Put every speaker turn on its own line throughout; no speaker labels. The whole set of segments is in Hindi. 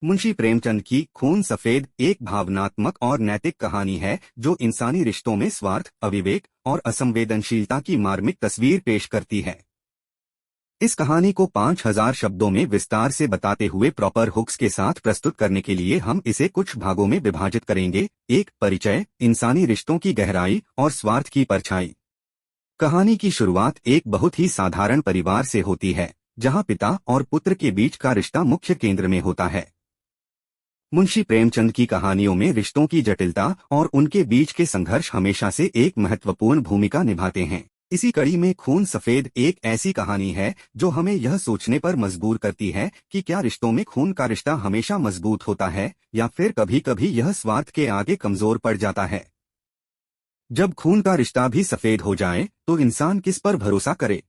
मुंशी प्रेमचंद की खून सफेद एक भावनात्मक और नैतिक कहानी है जो इंसानी रिश्तों में स्वार्थ, अविवेक और असंवेदनशीलता की मार्मिक तस्वीर पेश करती है। इस कहानी को 5000 शब्दों में विस्तार से बताते हुए प्रॉपर हुक्स के साथ प्रस्तुत करने के लिए हम इसे कुछ भागों में विभाजित करेंगे। एक, परिचय, इंसानी रिश्तों की गहराई और स्वार्थ की परछाई। कहानी की शुरुआत एक बहुत ही साधारण परिवार से होती है, जहां पिता और पुत्र के बीच का रिश्ता मुख्य केंद्र में होता है। मुंशी प्रेमचंद की कहानियों में रिश्तों की जटिलता और उनके बीच के संघर्ष हमेशा से एक महत्वपूर्ण भूमिका निभाते हैं। इसी कड़ी में खून सफेद एक ऐसी कहानी है जो हमें यह सोचने पर मजबूर करती है कि क्या रिश्तों में खून का रिश्ता हमेशा मजबूत होता है या फिर कभी कभी यह स्वार्थ के आगे कमजोर पड़ जाता है। जब खून का रिश्ता भी सफेद हो जाए तो इंसान किस पर भरोसा करे।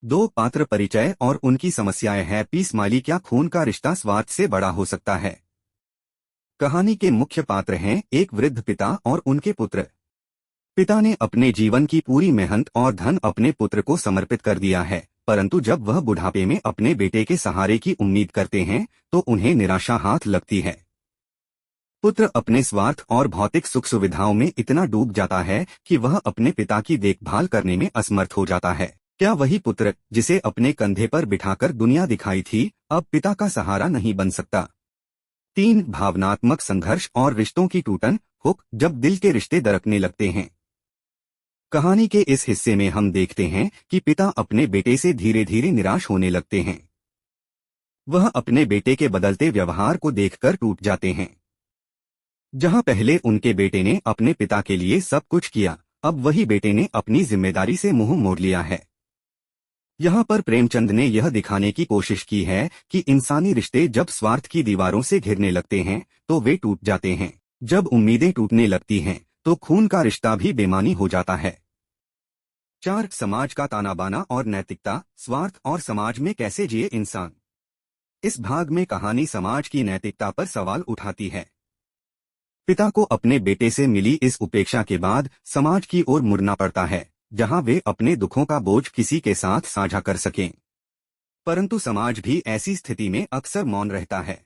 दो, पात्र परिचय और उनकी समस्याएं हैं। पीस माली, क्या खून का रिश्ता स्वार्थ से बड़ा हो सकता है? कहानी के मुख्य पात्र हैं एक वृद्ध पिता और उनके पुत्र। पिता ने अपने जीवन की पूरी मेहनत और धन अपने पुत्र को समर्पित कर दिया है, परंतु जब वह बुढ़ापे में अपने बेटे के सहारे की उम्मीद करते हैं तो उन्हें निराशा हाथ लगती है। पुत्र अपने स्वार्थ और भौतिक सुख सुविधाओं में इतना डूब जाता है कि वह अपने पिता की देखभाल करने में असमर्थ हो जाता है। क्या वही पुत्र जिसे अपने कंधे पर बिठाकर दुनिया दिखाई थी, अब पिता का सहारा नहीं बन सकता? तीन, भावनात्मक संघर्ष और रिश्तों की टूटन, हुक, जब दिल के रिश्ते दरकने लगते हैं। कहानी के इस हिस्से में हम देखते हैं कि पिता अपने बेटे से धीरे धीरे निराश होने लगते हैं। वह अपने बेटे के बदलते व्यवहार को देखकर टूट जाते हैं। जहां पहले उनके बेटे ने अपने पिता के लिए सब कुछ किया, अब वही बेटे ने अपनी जिम्मेदारी से मुंह मोड़ लिया है। यहाँ पर प्रेमचंद ने यह दिखाने की कोशिश की है कि इंसानी रिश्ते जब स्वार्थ की दीवारों से घिरने लगते हैं तो वे टूट जाते हैं। जब उम्मीदें टूटने लगती हैं तो खून का रिश्ता भी बेमानी हो जाता है। चार, समाज का तानाबाना और नैतिकता, स्वार्थ और समाज में कैसे जिए इंसान। इस भाग में कहानी समाज की नैतिकता पर सवाल उठाती है। पिता को अपने बेटे से मिली इस उपेक्षा के बाद समाज की ओर मुड़ना पड़ता है, जहां वे अपने दुखों का बोझ किसी के साथ साझा कर सकें। परंतु समाज भी ऐसी स्थिति में अक्सर मौन रहता है।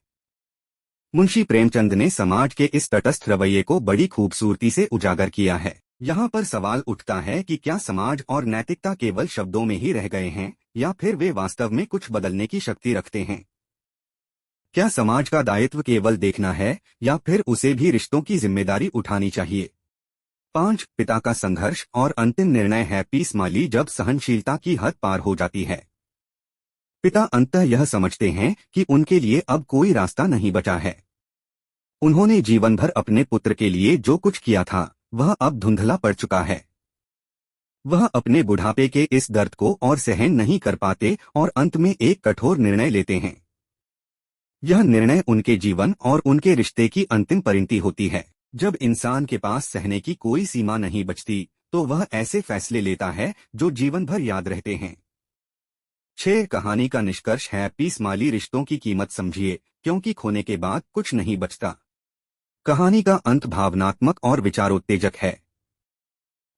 मुंशी प्रेमचंद ने समाज के इस तटस्थ रवैये को बड़ी खूबसूरती से उजागर किया है। यहाँ पर सवाल उठता है कि क्या समाज और नैतिकता केवल शब्दों में ही रह गए हैं या फिर वे वास्तव में कुछ बदलने की शक्ति रखते हैं। क्या समाज का दायित्व केवल देखना है या फिर उसे भी रिश्तों की जिम्मेदारी उठानी चाहिए। पांच, पिता का संघर्ष और अंतिम निर्णय है। पीस माली, जब सहनशीलता की हद पार हो जाती है। पिता अंततः यह समझते हैं कि उनके लिए अब कोई रास्ता नहीं बचा है। उन्होंने जीवन भर अपने पुत्र के लिए जो कुछ किया था वह अब धुंधला पड़ चुका है। वह अपने बुढ़ापे के इस दर्द को और सहन नहीं कर पाते और अंत में एक कठोर निर्णय लेते हैं। यह निर्णय उनके जीवन और उनके रिश्ते की अंतिम परिणति होती है। जब इंसान के पास सहने की कोई सीमा नहीं बचती तो वह ऐसे फैसले लेता है जो जीवन भर याद रहते हैं। 6, कहानी का निष्कर्ष है। पीस माली, रिश्तों की कीमत समझिए, क्योंकि खोने के बाद कुछ नहीं बचता। कहानी का अंत भावनात्मक और विचारोत्तेजक है।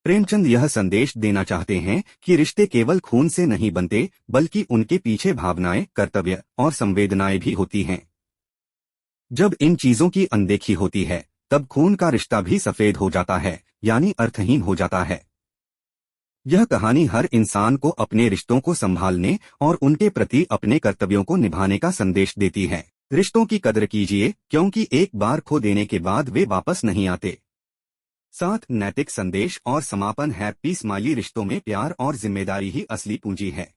प्रेमचंद यह संदेश देना चाहते हैं कि रिश्ते केवल खून से नहीं बनते, बल्कि उनके पीछे भावनाएं, कर्तव्य और संवेदनाएं भी होती हैं। जब इन चीजों की अनदेखी होती है तब खून का रिश्ता भी सफेद हो जाता है, यानी अर्थहीन हो जाता है। यह कहानी हर इंसान को अपने रिश्तों को संभालने और उनके प्रति अपने कर्तव्यों को निभाने का संदेश देती है। रिश्तों की कदर कीजिए, क्योंकि एक बार खो देने के बाद वे वापस नहीं आते। 7, नैतिक संदेश और समापन है। पीस माली, रिश्तों में प्यार और जिम्मेदारी ही असली पूंजी है।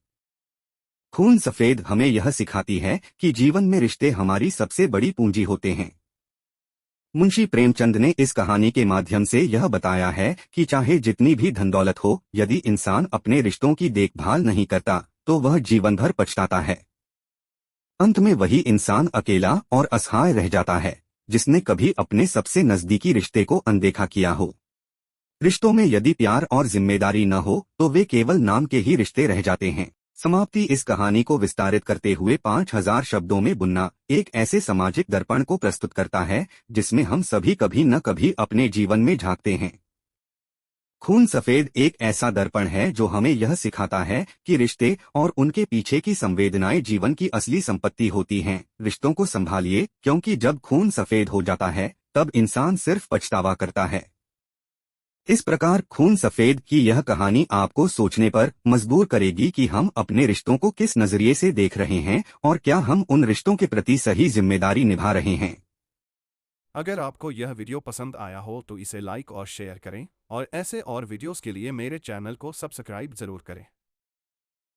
खून सफेद हमें यह सिखाती है कि जीवन में रिश्ते हमारी सबसे बड़ी पूंजी होते हैं। मुंशी प्रेमचंद ने इस कहानी के माध्यम से यह बताया है कि चाहे जितनी भी धन दौलत हो, यदि इंसान अपने रिश्तों की देखभाल नहीं करता तो वह जीवन भर पछताता है। अंत में वही इंसान अकेला और असहाय रह जाता है जिसने कभी अपने सबसे नजदीकी रिश्ते को अनदेखा किया हो। रिश्तों में यदि प्यार और जिम्मेदारी न हो तो वे केवल नाम के ही रिश्ते रह जाते हैं। समाप्ति, इस कहानी को विस्तारित करते हुए 5000 शब्दों में बुनना एक ऐसे सामाजिक दर्पण को प्रस्तुत करता है जिसमें हम सभी कभी न कभी अपने जीवन में झांकते हैं। खून सफेद एक ऐसा दर्पण है जो हमें यह सिखाता है कि रिश्ते और उनके पीछे की संवेदनाएं जीवन की असली संपत्ति होती हैं। रिश्तों को संभालिए, क्योंकि जब खून सफेद हो जाता है तब इंसान सिर्फ पछतावा करता है। इस प्रकार खून सफेद की यह कहानी आपको सोचने पर मजबूर करेगी कि हम अपने रिश्तों को किस नजरिए से देख रहे हैं और क्या हम उन रिश्तों के प्रति सही जिम्मेदारी निभा रहे हैं।
अगर आपको यह वीडियो पसंद आया हो तो इसे लाइक और शेयर करें और ऐसे और वीडियोस के लिए मेरे चैनल को सब्सक्राइब जरूर करें।